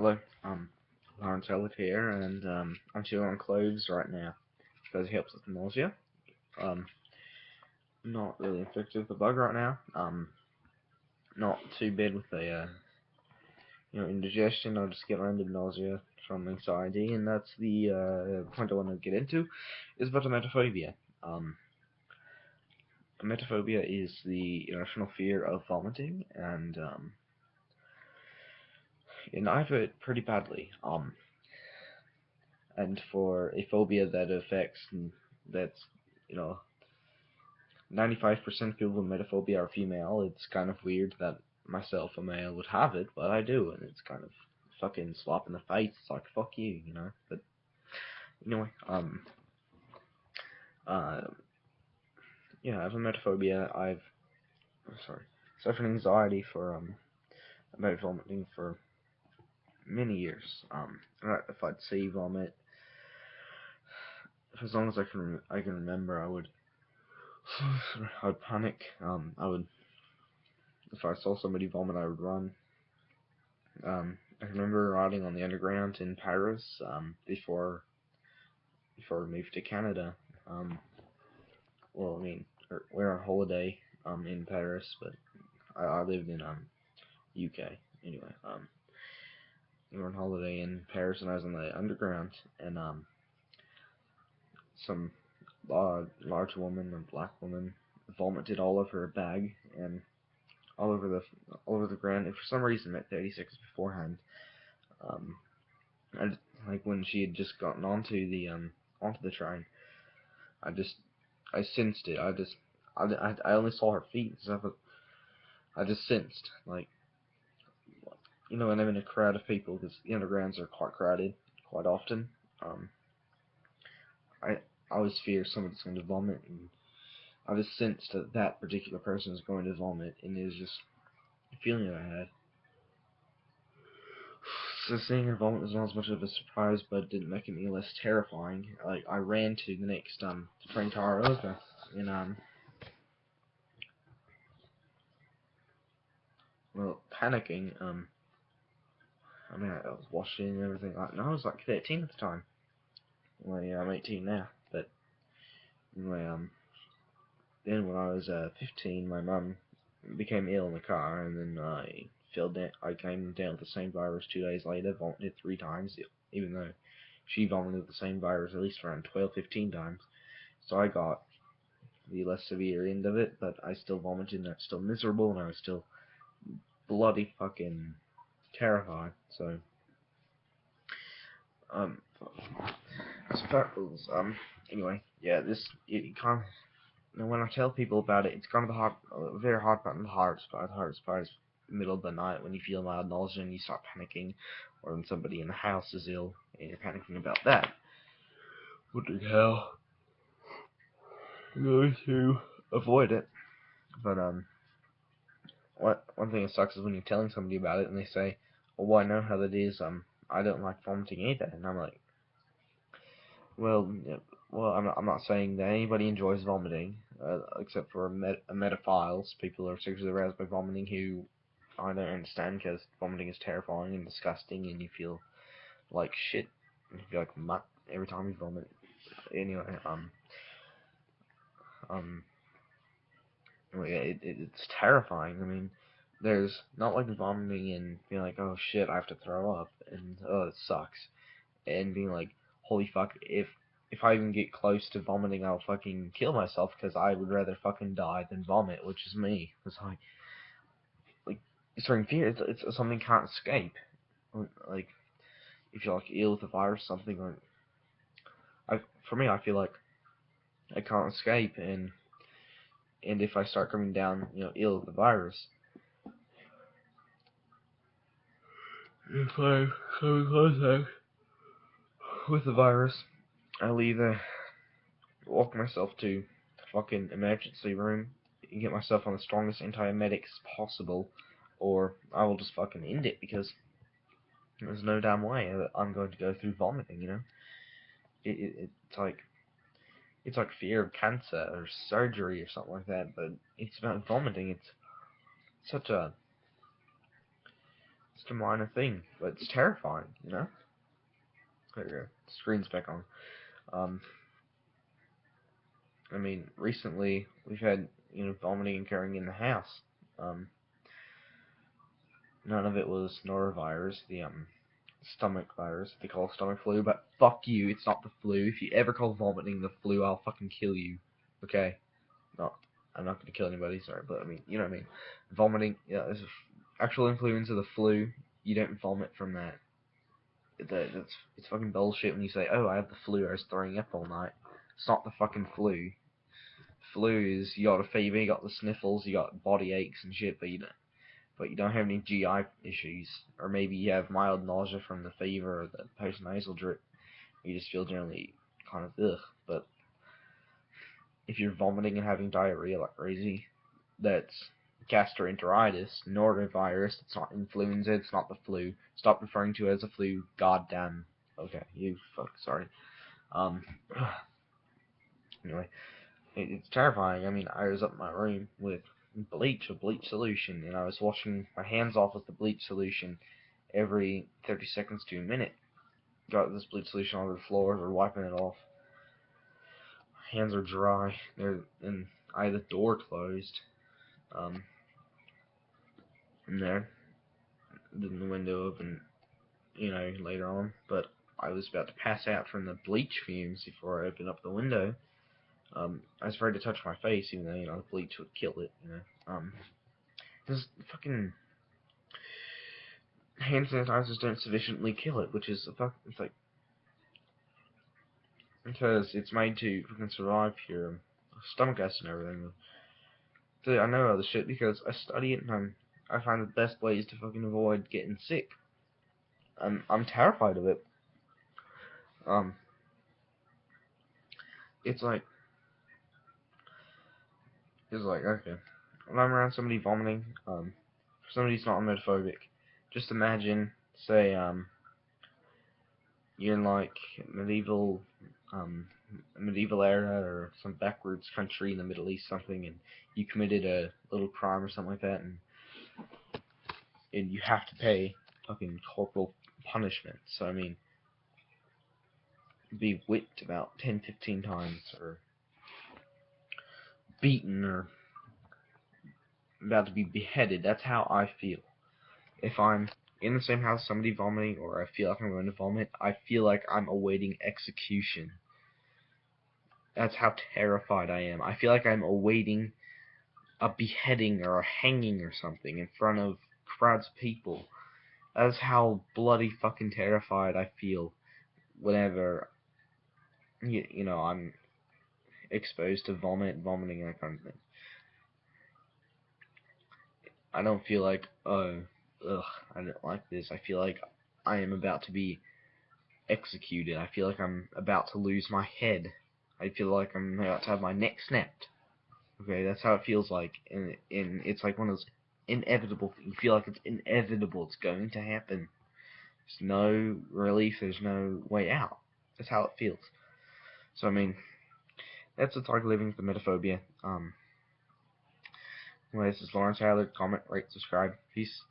Hello, Lawrence Elliott here, and I'm chewing on cloves right now because it helps with nausea. Um, not really infected with the bug right now. Not too bad with the indigestion. I just get random nausea from anxiety, and that's the point I want to get into is about emetophobia. Um, Emetophobia is the irrational fear of vomiting, and I have it pretty badly. And for a phobia that affects that's you know 95% of people with emetophobia are female. It's kind of weird that myself, a male, would have it, but I do, and it's kind of fucking slap in the face. It's like, fuck you, you know? But anyway, uh, yeah, I have emetophobia. Suffered anxiety about vomiting for many years. If I'd see vomit, for as long as I can remember, I'd panic. If I saw somebody vomit, I would run. I remember riding on the underground in Paris before we moved to Canada. Um, well, I mean, we're on holiday in Paris, but I lived in UK anyway. We were on holiday in Paris, and I was on the underground, and some large woman, a black woman, vomited all over her bag and all over the ground. And for some reason, at 30 seconds beforehand, um, like when she had just gotten onto the train, I just I sensed it. I only saw her feet and stuff, but I just sensed, like, when I'm in a crowd of people, because the undergrounds are quite crowded quite often. Um, I always fear somebody's going to vomit, and I just sensed that that particular person is going to vomit, and it was just a feeling that I had. So seeing her vomit was not as much of a surprise, but it didn't make it any less terrifying. Like, I ran to the next train to Araoka, and panicking. I mean, I was washing and everything. No, I was like 13 at the time. Well, yeah, I'm 18 now. But anyway, then when I was 15, my mum became ill in the car, and then I fell down. I came down with the same virus 2 days later, vomited 3 times, even though she vomited the same virus at least around 12, 15 times. So I got the less severe end of it, but I still vomited, and I was still miserable, and I was still bloody fucking terrified. So, um, anyway, yeah, it kind of, when I tell people about it, it's kind of a very hard part, the hardest part is middle of the night when you feel mild nausea and you start panicking, or when somebody in the house is ill and you're panicking about that. What the hell? You're going to avoid it, but one thing that sucks is when you're telling somebody about it and they say, "Well, I know how that is. I don't like vomiting either," and I'm like, well, yeah, I'm not saying that anybody enjoys vomiting, except for emetophiles, people who are sexually aroused by vomiting, who I don't understand, because vomiting is terrifying and disgusting, and you feel like shit. You feel like muck every time you vomit. Anyway, um, it's terrifying. I mean, there's not like vomiting and being like, oh shit, I have to throw up, and oh, it sucks, and being like, holy fuck, if I even get close to vomiting, I'll fucking kill myself, because I would rather fucking die than vomit, which is me. It's like certain fear, it's something you can't escape. Like, if you're like ill with a virus or something, or for me, I feel like I can't escape, and if I start coming down, ill with the virus, if I come in contact with the virus, I'll either walk myself to fucking emergency room and get myself on the strongest antiemetics possible, or I will just fucking end it, because there's no damn way that I'm going to go through vomiting, it's like fear of cancer or surgery or something like that, but it's about vomiting. Such a just a minor thing, but it's terrifying, you know? There you go. Screen's back on. I mean, recently we've had, vomiting occurring in the house. None of it was norovirus, the stomach virus they call stomach flu, but fuck you, it's not the flu. If you ever call vomiting the flu, I'll fucking kill you. Okay? No, I'm not gonna kill anybody, sorry, but I mean, you know what I mean. Vomiting, yeah, is actual influenza, the flu. You don't vomit from that. It's fucking bullshit when you say, oh, I have the flu, I was throwing up all night. It's not the fucking flu. Flu is you got a fever, you got the sniffles, you got body aches and shit, but you don't have any GI issues, or maybe you have mild nausea from the fever or the postnasal drip. You just feel generally kind of ugh. But if you're vomiting and having diarrhea like crazy, that's gastroenteritis, norovirus. It's not influenza. It's not the flu. Stop referring to it as a flu. Goddamn. Okay, you fuck. Sorry. Anyway, it's terrifying. I mean, I was up in my room with a bleach solution, and I was washing my hands off with the bleach solution every 30 seconds to a minute. Got this bleach solution on the floor, we're wiping it off. Hands are dry, and I had the door closed. And there, then the window open, later on, but I was about to pass out from the bleach fumes before I opened up the window. I was afraid to touch my face, even though, the bleach would kill it, because fucking hand sanitizers don't sufficiently kill it, which is it's like, because it's made to fucking survive your stomach acid and everything. So I know all this shit because I study it, and I find the best ways to fucking avoid getting sick. I'm terrified of it. It's like okay, when I'm around somebody vomiting, for somebody who's not emetophobic, just imagine, say, you're in like medieval era or some backwards country in the Middle East, something, and you committed a little crime or something like that, and you have to pay fucking corporal punishment. So I mean, be whipped about 10, 15 times, or beaten, or about to be beheaded. That's how I feel. If I'm in the same house, somebody vomiting, or I feel like I'm going to vomit, I feel like I'm awaiting execution. That's how terrified I am. I feel like I'm awaiting a beheading or a hanging or something in front of crowds of people. That's how bloody fucking terrified I feel whenever I'm exposed to vomiting, and that kind of thing. I don't feel like, oh, ugh, I don't like this. I feel like I am about to be executed. I feel like I'm about to lose my head. I feel like I'm about to have my neck snapped. Okay, that's how it feels like, and it's like one of those inevitable. You feel like it's inevitable. It's going to happen. There's no relief. There's no way out. That's how it feels. So I mean, that's the Target Living with Emetophobia. Well, this is Lawrence Howard. Comment, rate, subscribe. Peace.